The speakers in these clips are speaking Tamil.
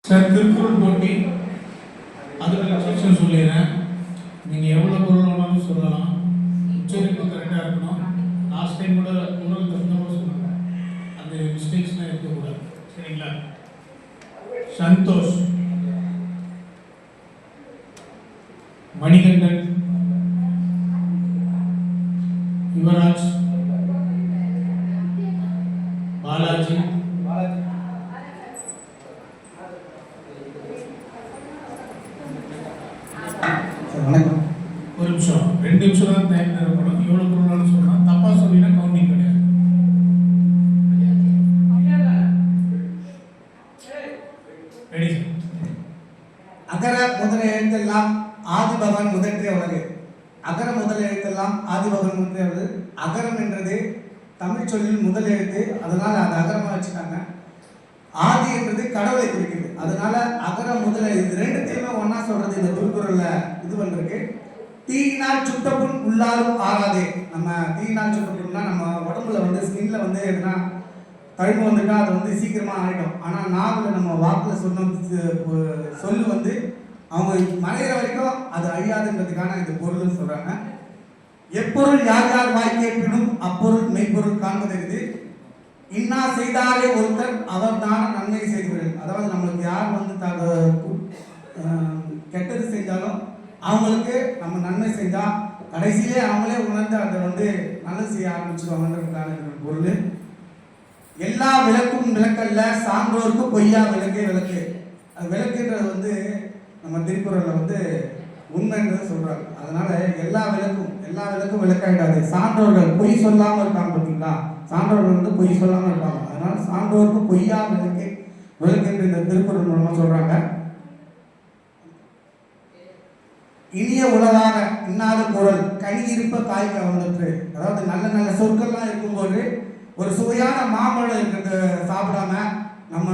சார் திருக்குறள் போட்டி அதுக்கு செக்ஷன் சொல்லிடுறேன். நீங்கள் எவ்வளோ பொருள் வேணாலும் சொல்லலாம், உச்சரிப்பு கரெக்டாக இருக்கணும். லாஸ்ட் டைம் கூட குரல் தகுந்தமாக சொன்னாங்க, அந்த மிஸ்டேக்ஸ்லாம் இருக்கக்கூடாது. சரிங்களா? சந்தோஷ், மணிகண்டன், யுவராஜ், பாலாஜி, ஒரு நிமிஷம் 2 நிமிஷம் தான் டைம் தேவைப்படும். எவ்வளோ பொருளாலும் சொல்லலாம். தப்பா சொல்லினா கவுண்டிங் கிடையாது. Ready sir. அகர முதல எழுத்தெல்லாம் ஆதிபகவன் முதற்றே உலகு. அகர முதல் எழுத்தெல்லாம் ஆதிபகவன் முதற்றே உலகு. அகரம் என்றது தமிழ் சொல்லில் முதல் எழுத்து, அதனால அது அகரமா வச்சுட்டாங்க. ஆதி என்றது கடவுளை குறிக்குது, அதனால அகர முதல இது ரெண்டுத்தையுமே ஒன்னா சொல்றது இந்த திருக்குறள்ல இது பண்றதுக்கு. தீயினால் சுட்டப்புண் உள்ளாரும் ஆறாதே. நம்ம தீயினால் சுட்டப்புண்னா நம்ம உடம்புல வந்து ஸ்கின்ல வந்து எதுனா தழும்பு வந்துட்டா அது வந்து சீக்கிரமா ஆகிடும். ஆனால் நாவில் நம்ம வாக்கில் சொல்லு வந்து அவங்க மறைகிற வரைக்கும் அது அழியாதுன்றதுக்கான இந்த பொருள்னு சொல்றாங்க. எப்பொருள் யார் யார் வாய் கேட்பினும் அப்பொருள் மெய்ப்பொருள் காண்பதற்கு இன்னா செய்தாரே ஒருத்தர் அவர் தான நன்மை செய்கிறார்கள். அதாவது நம்மளுக்கு யார் வந்து கெட்டது செஞ்சாலும் அவங்களுக்கு நம்ம நன்மை செஞ்சா கடைசியிலே அவங்களே உணர்ந்து அதை வந்து நல்லது செய்ய ஆரம்பிச்சிருவாங்கன்றதுக்கான பொருள். எல்லா விளக்கும் விளக்கல்ல, சான்றோருக்கு பொய்யா விளக்கே விளக்கு. அது விளக்குன்றது வந்து நம்ம திருக்குறள்ல வந்து உண்மைன்றது சொல்றாங்க. அதனால எல்லா விளக்கும் விளக்காயிடாது. சான்றோர்கள் பொய் சொல்லாமல் இருக்காங்க பார்த்தீங்களா, சான்றோர்கள் வந்து பொய் சொல்லாமல் இருப்பாங்க. அதனால சான்றோருக்கு பொய்யா விளக்குன்ற இந்த திருக்குறள் மூலமா சொல்றாங்க. இனிய உலகாக இன்னாத குரல் கனி இருப்ப காய்க்க வந்துட்டு. அதாவது நல்ல நல்ல சொற்கள்லாம் இருக்கும்போது ஒரு சுவையான மாம்பழம் இருக்கிறது சாப்பிடாம நம்ம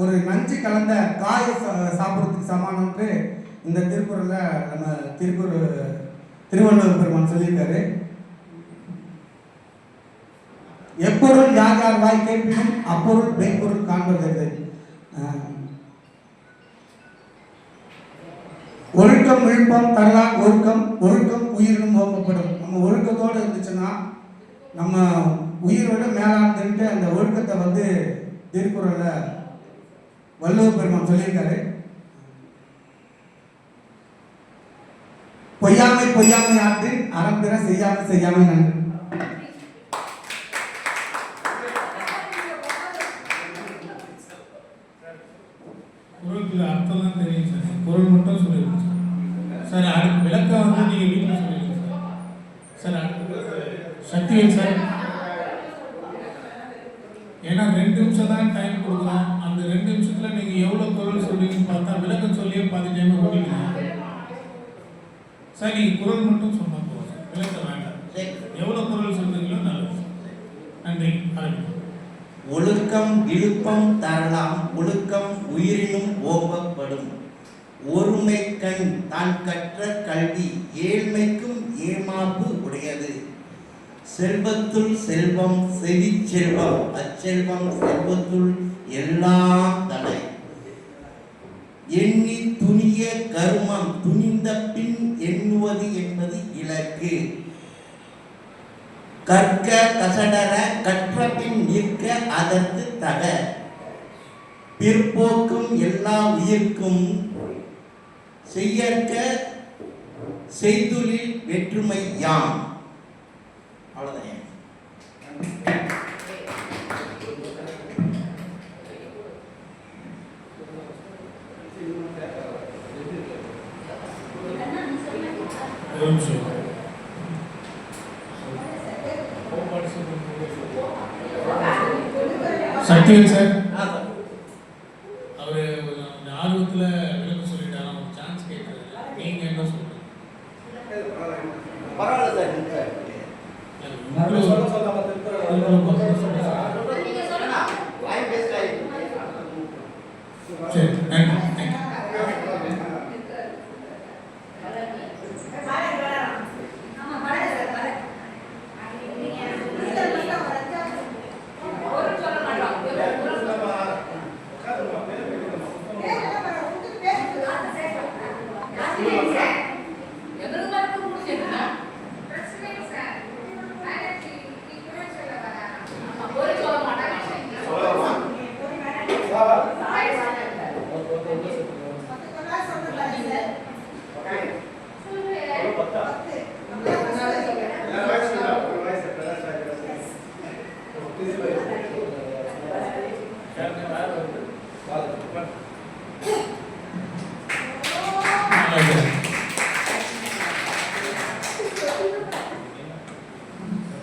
ஒரு நஞ்சு கலந்த காயை சாப்பிட்றதுக்கு சமானம்ட்டு இந்த திருக்குறள்ல நம்ம திருவள்ளுவர் பெருமான் சொல்லியிருக்காரு. எப்பொருள் யார் யார் வாய் கேட்பினும் அப்பொருள் மெய்ப்பொருள் காண்பது. ஒழுக்கம் விழுப்பம் தரலாம் ஒழுக்கம் உயிரினும் ஓக்கப்படும். நம்ம ஒழுக்கத்தோடு இருந்துச்சுன்னா நம்ம உயிரோட மேலாண்டுட்டு அந்த ஒழுக்கத்தை வந்து திருக்குறள்ல வள்ளுவர் பெருமான் சொல்லியிருக்காரு. பொய்யாமை ஆற்றின் அறம்பிற செய்யாமை நன்று. குரலுக்கு அர்த்தம்லாம் தெரியும் சார், குரல் மட்டும் சொல்லிடுங்க சார். அடுத்த விளக்கம் வந்து நீங்கள் வீட்டில் சொல்லிடுங்க சார். அடுத்து சக்திவேல் சார். ஏன்னா 2 நிமிஷம் தான் டைம் கொடுக்குறோம். அந்த 2 நிமிஷத்தில் நீங்கள் எவ்வளோ குரல் சொல்றீங்கன்னு பார்த்தா விளக்கம் சொல்லியே பாதி டைம் ஓடிக்கலாம் சார். நீங்கள் குரல் மட்டும் சொன்னால் போதும், விளக்கம் வேண்டாம். எவ்வளோ குரல் சொல்றீங்களோ நல்லது. நன்றி. ஒழுக்கம் இழுப்பம் தரலாம் ஒழுக்கம் உயிரினும் ஓம்பப்படும். ஒருமை கண் தான் கற்ற கல்வி ஏழ்மைக்கும் ஏமாப்பு உடையது. செல்வத்துள் செல்வம் செவி செல்வம் அச்செல்வம் செல்வத்துள் எல்லாம் தடை. எண்ணி துணிய கருமம் துணிந்த பின் எண்ணுவது என்பது இலக்கு. கற்க கசடர கற்ற பின் நிற்க அதற்கு தக. பிற்போக்கும் எல்லா உயிர்க்கும் செய்யற்க செய்துளில் வெற்றுமை யாம். அவ்வளவுதான். சக்திவேல் சார் அவரு ஆர்வத்தில் விளக்கம் சொல்லிட்டாரு. ஒரு சான்ஸ் கேட்கறது, நீங்க என்ன சொல்றீங்க? பரவாயில்ல சார். சரி, நன்றி.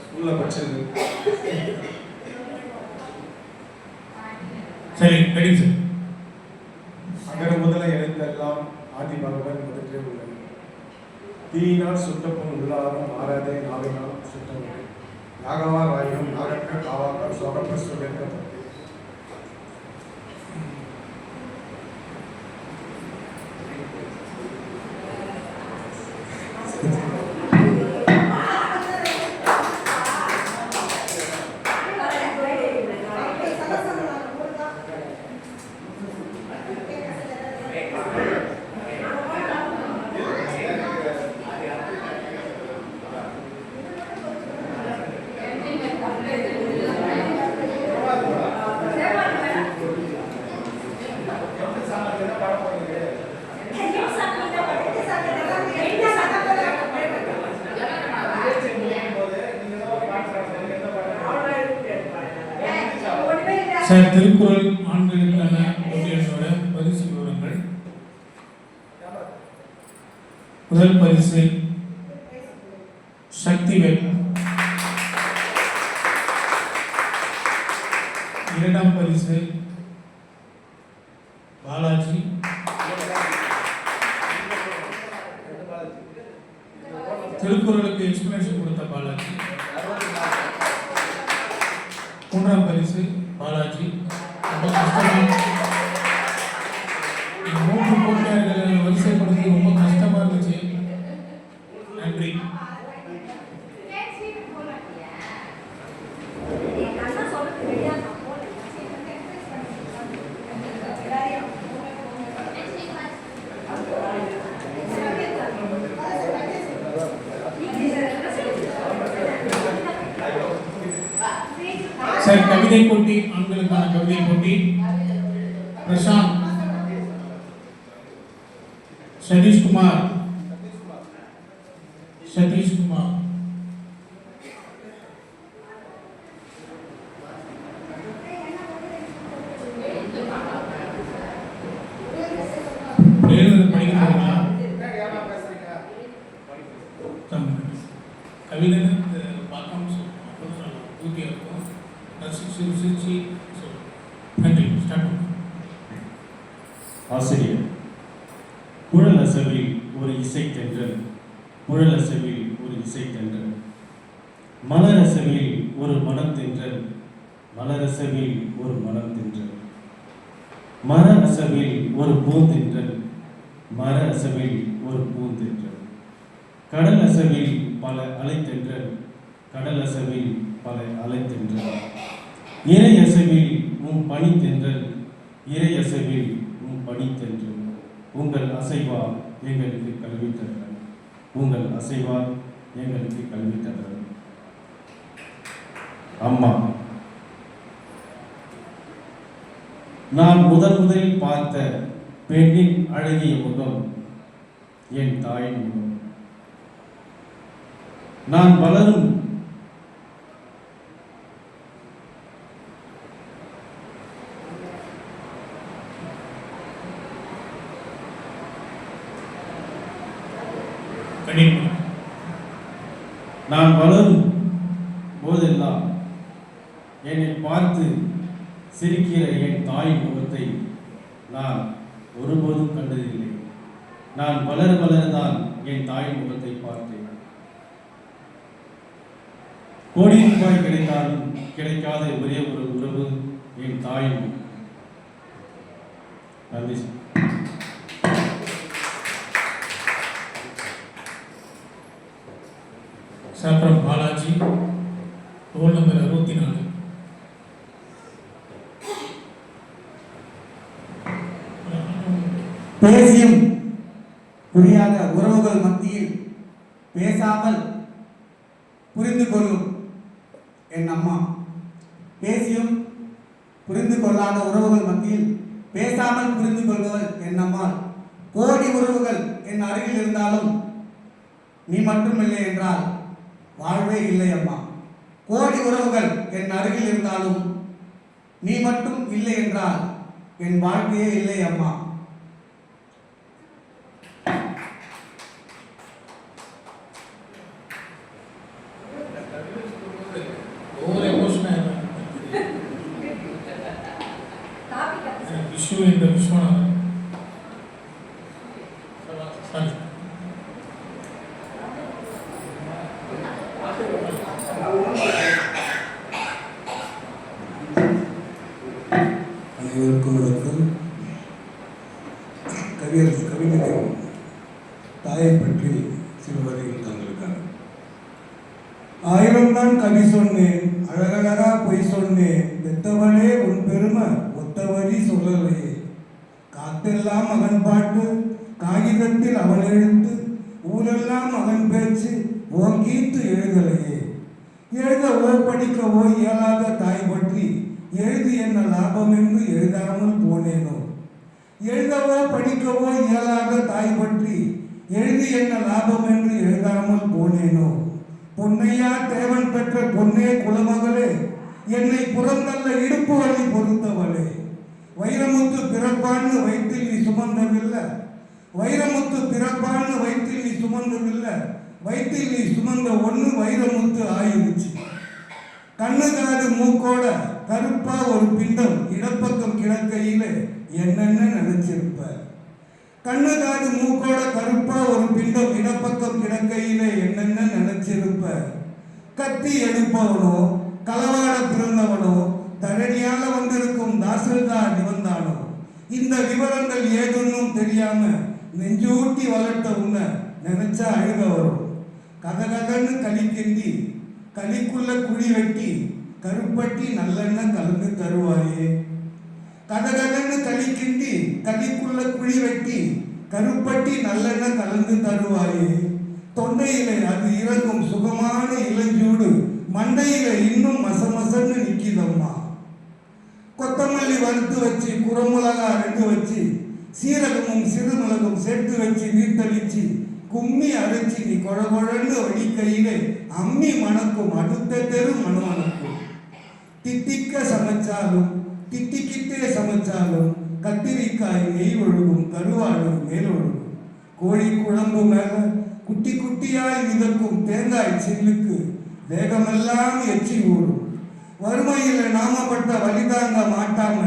ஸ்கூல்ல படிச்சது. சரி, ரெடி சார். அகர முதல எழுத்தெல்லாம் ஆதி பகவன் முதற்றே உள்ளது. தீயினால் சுட்டப்புண் உள்ளாரும் மாறாதே நாவினால் சுட்டமும் யாகவா ராயும் நாகக்க காவாக்க சோகப்ப சுகேற்கப்பட்டு. சார், திருக்குறள் ஆண்களுக்கான போட்டியோட பரிசு விவரங்கள். முதல் பரிசு சக்திவேல், இரண்டாம் பரிசு பாலாஜி, திருக்குறளுக்கு எக்ஸ்பிளனேஷன் கொடுத்த பாலாஜி, மூன்றாம் பரிசு பாலாஜி. ரொம்ப கஷ்டமா மூன்று போட்டியாளர்களை வரிசைப்படுத்தி ரொம்ப கஷ்டமா இருந்துச்சு. நன்றி. சார், கவிதை போட்டி, ஆண்களுக்கான கவிதை போட்டி. பிரசாந்த், சதீஷ்குமார், சதீஷ்குமார். கவிதை பார்க்காம ஊட்டியாக இருக்கும். ஆசிரியர். குழலசவில் ஒரு இசை தென்றல், குழலசவில் ஒரு இசை தென்றல், மலரசவில் ஒரு மனம் தென்றல், மலரசவில் ஒரு மனம் தென்றல், மர அசவில் ஒரு பூந்தென்றல், மர அசவில் ஒரு பூந்தென்றல், கடல் அசவில் பல அலைத்தென்றல், கடல் அசவில் பல அலைத்தென்றல், இறை அசவில் உன் பனி தென்றல், இறை அசவில் உன் பனி தென்றல், உங்கள் அசைவா எங்களுக்கு கல்வி தரல், உங்கள் அசைவா எங்களுக்கு கல்வி தரல். அம்மா. நான் முதலில் பார்த்த பெண்ணின் அழகிய முகம் என் தாயின் முகம். நான் வளரும் போதெல்லாம் என்னை பார்த்து சிரிக்கிற என் தாயின் முகத்தை நான் ஒருபோதும் கண்டதில்லை. நான் வளர வளரதான் என் தாயின் முகத்தை பார்த்தேன். கோடி ரூபாய் கிடைத்தாலும் கிடைக்காத ஒரே ஒரு உறவு என் தாயின். நன்றி. சாப்ரம் பாலாஜி, ரோல் நம்பர் 64. பேசியும் புரியாத உறவுகள் மத்தியில் பேசாமல் புரிந்து கொள்ளும் என் அம்மா. பேசியும் புரிந்து கொள்ளாத உறவுகள் மத்தியில் பேசாமல் புரிந்து கொள்பவள் என் அம்மா. கோடி உறவுகள் என் அருகில் இருந்தாலும் நீ மட்டும் இல்லை என்றால் வாழ்வே இல்லை அம்மா. கோடி உறவுகள் என் அருகில் இருந்தாலும் நீ மட்டும் இல்லை என்றால் என் வாழ்க்கையே இல்லை அம்மா. கவியரசு கவிஞரின் தாயை பற்றி சில வரிகள் தந்திருக்காங்க. 1000 தான் கவி சொன்னேன், அழகழகா பொய் சொன்னேன், பெத்தவளே உன் பெருமை ஒத்தவரி சொல்லலையே. காத்தெல்லாம் மகன் பாட்டு, காகிதத்தில் அவள் எழுத்து, ஊரெல்லாம் மகன் பேச்சு, ஓன் கீத்து எழுதலையே. எழுதவோ படிக்கவோ இயலாத தாய் பற்றி எழுதி என்ன லாபம் என்று எழுதாமல் போனேனோ. எழுதவோ படிக்கவோ இயலாத தாய் பற்றி எழுதி என்ன லாபம் என்று எழுதாமல் போனேனோ. பொன்னையா தேவன் பெற்ற பொன்னே குலமகளே, என்னை புறந்தல்ல இடுப்பு வழி பொறுத்தவளே. வைரமுத்து பிறப்பான்னு வயிற்றில் நீ சுமந்ததில்லை, வைரமுத்து பிறப்பான்னு வயிற்றில் நீ சுமந்ததில்லை, வயிற்றில் நீ சுமந்த ஒன்று வைரமுத்து ஆயிருச்சு. கண்ணு காது மூக்கோட கருப்பா ஒரு பிண்டம் இடப்பக்கம் கிடக்கையில என்னென்ன நினைச்சிருப்ப. கண்ணு காது மூக்கோட கருப்பா ஒரு பிண்டம் இடப்பக்கம் கிடக்கையில என்னென்ன நினைச்சிருப்ப. கத்தி எடுப்பவனோ களவாட பிறந்தவனோ தரணியால வந்திருக்கும் தாசில்தார் நிவந்தானோ. இந்த விவரங்கள் ஏதுன்னும் தெரியாம நெஞ்சூட்டி வளர்த்த உன்னை நினைச்சா அழுக வரும். கதகதன்னு களி கிண்டி களிக்குள்ள குழி வெட்டி கருப்பட்டி நல்லெண்ணெய் கலந்து தருவாயே. கதகதன்னு களி கிண்டி களிக்குள்ள குழி வெட்டி கருப்பட்டி நல்லெண்ணெய் கலந்து தருவாயே. தொண்டையிலே அது இறங்கும் சுகமான இளஞ்சூடு மண்டையில இன்னும் மசமசன்னு நிக்கிதம்மா. கொத்தமல்லி வறுத்து வச்சு குறமிளகா 2 வச்சு சீரகமும் சிறுமிளகும் சேர்த்து வச்சு வீட்டளிச்சு கும்மி அரைச்சி நீ கொழகொழன்னு வடிக்கையிலே அம்மி மணக்கும் அடுத்த தெரு மணக்கும். தித்திக்க சமைச்சாலும் திட்டிக்கிட்டே சமைச்சாலும் கத்திரிக்காய் நெய் ஒழுகும், கருவாடு மேல் ஒழுகும். கோழி குழம்பு மேல குட்டி குட்டியாய் மிதக்கும் தேங்காய் சில்லுக்கு வேகமெல்லாம் எச்சி ஊறும். வறுமையில நாமப்பட்ட வலிதாங்க மாட்டாம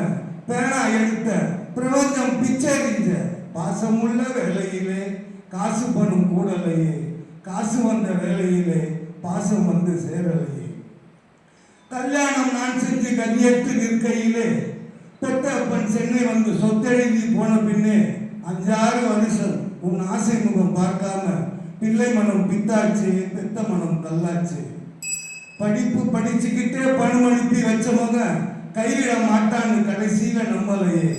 பேனா எடுத்த பிரபஞ்சம் பிச்சரிஞ்ச பாசமுள்ள வேலையிலே காசு பணம் கூடலையே. காசு வந்த வேலையிலே பாசம் வந்து சேரலையே. கல்யாணம் நான் செஞ்சு கண்ணியத்து நிற்கையிலே பெத்த அப்பன் சென்னை வந்து சொத்தெழுதி போன பின்னே 5-6 வருஷம் உன் ஆசை முகம் பார்க்காம பிள்ளை மனம் பித்தாச்சு, பெத்த மனம் கல்லாச்சு. படிப்பு படிச்சுக்கிட்டே பணம் அனுப்பி வச்சவங்க கைவிட மாட்டான்னு கடைசியில நம்பலையே.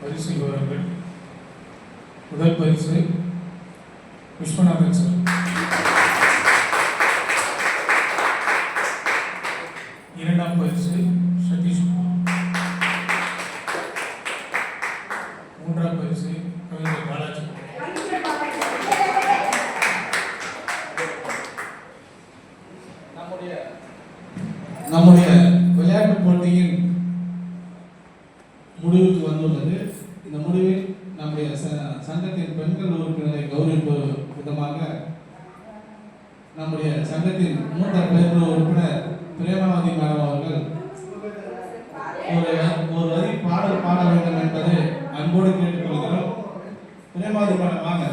பரிசு விவரங்கள். முதல் பரிசு விஸ்வநாதன் சார். இரண்டாம் பரிசு சதீஷ்குமார். மூன்றாம் பரிசு கவிஞர் பாலாஜி. நம்முடைய விளையாட்டு போட்டியின் முடிவுக்கு வந்துள்ளது. இந்த முடிவில் நம்முடைய சங்கத்தின் பெண்கள் உறுப்பினரை கௌரவிப்பது விதமாக நம்முடைய சங்கத்தின் மூத்த பெண்கள் உறுப்பினர் பிரேமாவதி மேடம் அவர்கள் ஒரு வரி பாடல் பாட வேண்டும் என்பது அன்போடு கேட்டுக்கொள்கிறோம். பிரேமாவதி மேடம் வாங்க.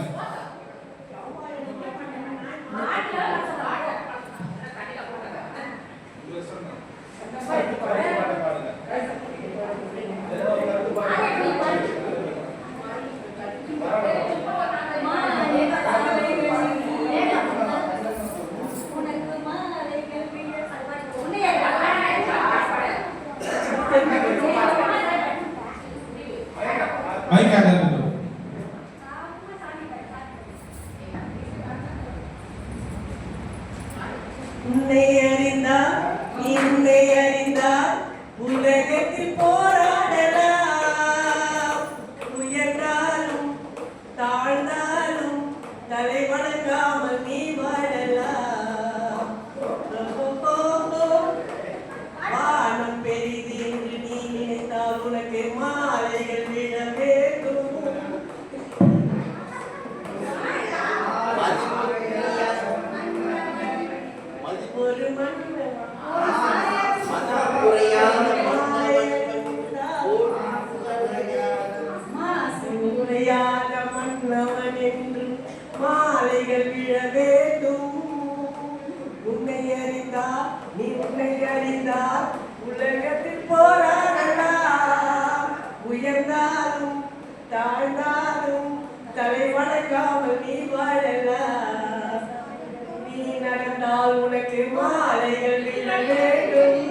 உன்னை அறிந்தார் நீ உன்னை அறிந்தார் உலகத்தில் போராடலாம். உயர்ந்தாலும் தாழ்ந்தாலும் தலை வணங்காமல் நீ வாழலாம். வானம் பெரிது என்று நீ நினைத்தால் உனக்கு மாலைகள் விழ வேண்டும். ஒரு மனிதன் மறக்காமல் நீ வாழலாம். நீ நடந்தால் உனக்கு மாலைகள் விழ வேண்டும்.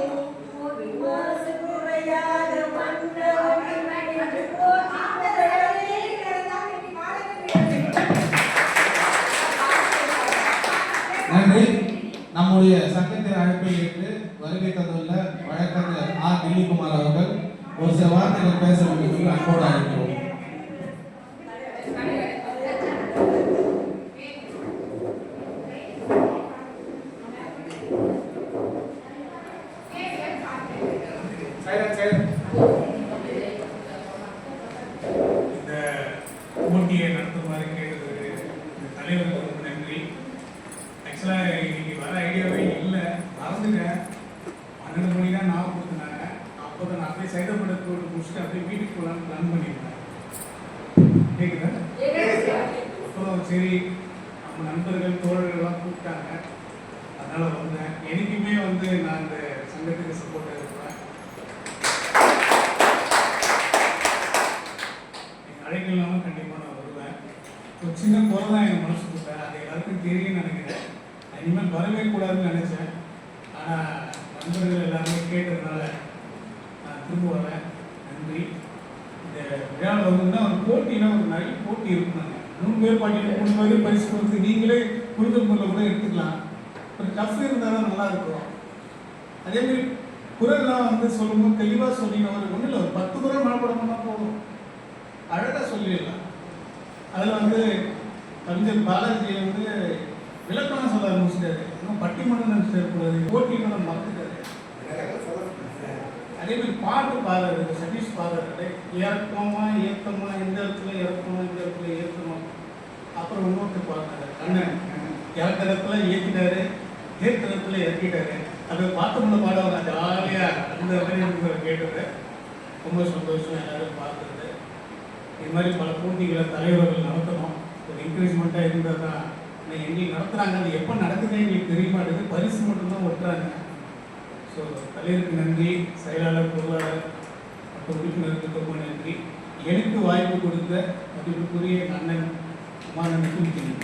ஒரு மாசு குறையாத மன்னவனின் மடியில் போற்றி புகழே கிடந்தால் நன்றி. நம்முடைய சங்கத்தின் அழைப்பை ஏற்று வருகை தந்துள்ள வழக்கறிஞர் ஆர் திலீப்குமார் அவர்கள் ஒரு சில வார்த்தைகள் பேச வேண்டும் என்று அன்போடு அழைக்கிறோம். இந்த போட்டியை நடத்துமாறு கேட்டது இந்த தலைவருக்கு ரொம்ப நன்றி. ஆக்சுவலாக இன்னைக்கு வர ஐடியாவே இல்லை, மறந்துட்டேன். 12 மணி தான் ஞாபகம் கொடுத்துருந்தாங்க. அப்போ தான் நான் அப்படியே சைதாப்பேட்டை முடிச்சுட்டு அப்படியே வீட்டுக்கு போகலான்னு பிளான் பண்ணியிருந்தேன். கேட்குதா? அப்புறம் சரி நம்ம நண்பர்கள் தோழர்கள்லாம் கூப்பிட்டாங்க, அதனால் வந்தேன். எனக்குமே நான் இந்த சங்கத்துக்கு சப்போர்ட்டாக இருக்கிறேன். அழைக்கலாமல் கண்டிப்பாக நான் வருவேன். ஒரு சின்ன குறை தான் என் மனசு கொடுத்தேன், அது எல்லாருக்கும் தெரியும்னு நினைக்கிறேன். இனிமேல் வரவே கூடாதுன்னு நினச்சேன். ஆனால் நண்பர்கள் எல்லாருமே கேட்டதுனால நான் திரும்ப வரேன். நன்றி. இந்த விழாவில் ஒரு போட்டினா ஒரு நிறைய போட்டி இருக்குனாங்க. 3 பேர் பாட்டியில் 3 பேர் பரிசு கொடுத்து நீங்களே புரிதல் பொருளை கூட எடுத்துக்கலாம். ஒரு டஃப் இருந்தால் தான் நல்லா இருக்கும். அதேமாதிரி குரல்லாம் சொல்லும்போது தெளிவாக சொல்லிங்க. ஒன்றும் இல்லை, ஒரு 10 குரல் மனப்படம்னா போதும், அழகாக சொல்லிடலாம். அதில் கவிஞர் பாலாஜி விளக்கமாக சொல்ல ஆரம்பிச்சிட்டாரு. இன்னும் பட்டிமன்றம் நினச்சிட்டு இருக்கக்கூடாது, போட்டின்னு மறந்துட்டாரு. அதேமாதிரி பாட்டு பாடுறாரு, சதீஷ் பாடுறாரு. இறக்கமா ஏற்றமா, இந்த இடத்துல இறக்கமா, இந்த இடத்துல ஏற்றமா. அப்புறம் இன்னொருத்தர் பாடுறாரு, கண்ணன் இறக்க இடத்துல ஏற்றிட்டாரு, ஏற்ற இடத்துல இறக்கிட்டாரு. அதை பாட்டு பாடுவாங்க ஜாலியாக. அந்த மாதிரி கேட்டது ரொம்ப சந்தோஷம். எல்லாரும் பார்க்குறது இது மாதிரி பல போட்டிகளை தலைவர்கள் நடத்தணும். ஒரு என்கரேஜ்மெண்ட்டாக இருந்தால் தான் எங்கேயும் நடத்துகிறாங்க. அது எப்போ நடக்குதுன்னு எங்களுக்கு தெரிய மாட்டேங்குது, பரிசு மட்டும்தான் ஒட்டுறாங்க. ஸோ தலைவருக்கு நன்றி, செயலாளர், பொருளாளர் மற்றும் உறுப்பினருக்கு ரொம்ப நன்றி. எனக்கு வாய்ப்பு கொடுத்த மதிப்புக்குரிய அண்ணன் உமானனுக்கு நன்றி.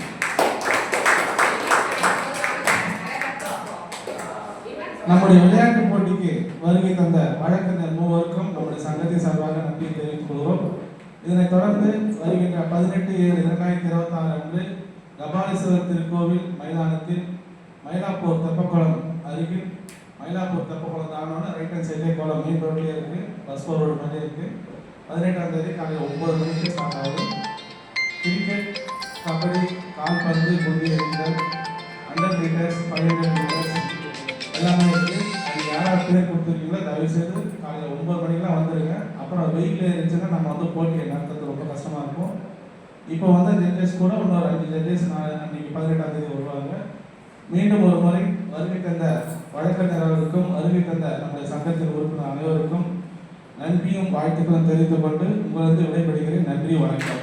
நம்முடைய விளையாட்டு போட்டிக்கு வருகை தந்த வழக்கறிஞர் மூவருக்கும் நம்முடைய சங்கத்தின் சார்பாக நன்றி தெரிவித்துக் கொள்கிறோம். இதனைத் தொடர்ந்து வருகின்ற 18/7/2026 அன்று கபாலீஸ்வரர் திருக்கோவில் மைதானத்தில் மயிலாப்பூர் தெப்பக்குளம் அருகில், மயிலாப்பூர் தெப்பக்குளம் தானோன்னு ரைட் ஹேண்ட் சைட்லேயே குளம் மெயின் ரோட்லேயே இருக்குது, பஸ் போர் ரோடு மேலே இருக்குது. 18ஆம் தேதி காலையில் 9 மணிக்கு ஸ்டார்ட் ஆகும். கிரிக்கெட், கபடி, கால்பந்து, குதி எறிதல், 100 மீட்டர்ஸ், 500 மீட்டர்ஸ் எல்லாமே இருக்குது. அது யாராவது பேர் கொடுத்துருக்கீங்களோ தயவுசெய்து காலையில் 9 மணிக்கெலாம் வந்துடுங்க. அப்புறம் வெயிட்டில் இருந்துச்சுன்னா நம்ம போட்டியை நடத்துறது ரொம்ப கஷ்டமாக இருக்கும். இப்போ ஜட்ஜஸ் கூட இன்னொரு 5 ஜட்ஜஸ் அன்றைக்கி 18ஆம் தேதி வருவாங்க. மீண்டும் ஒரு முறை வருகை தந்த வழக்கறிஞர்களுக்கும் வருகை தந்த நம்முடைய சங்கத்தின் உறுப்பினர் அனைவருக்கும் நன்றியும் வாழ்த்துக்களும் தெரிவித்துக் கொண்டு உங்களிருந்து விடைபெறுகிறேன். நன்றி, வணக்கம்.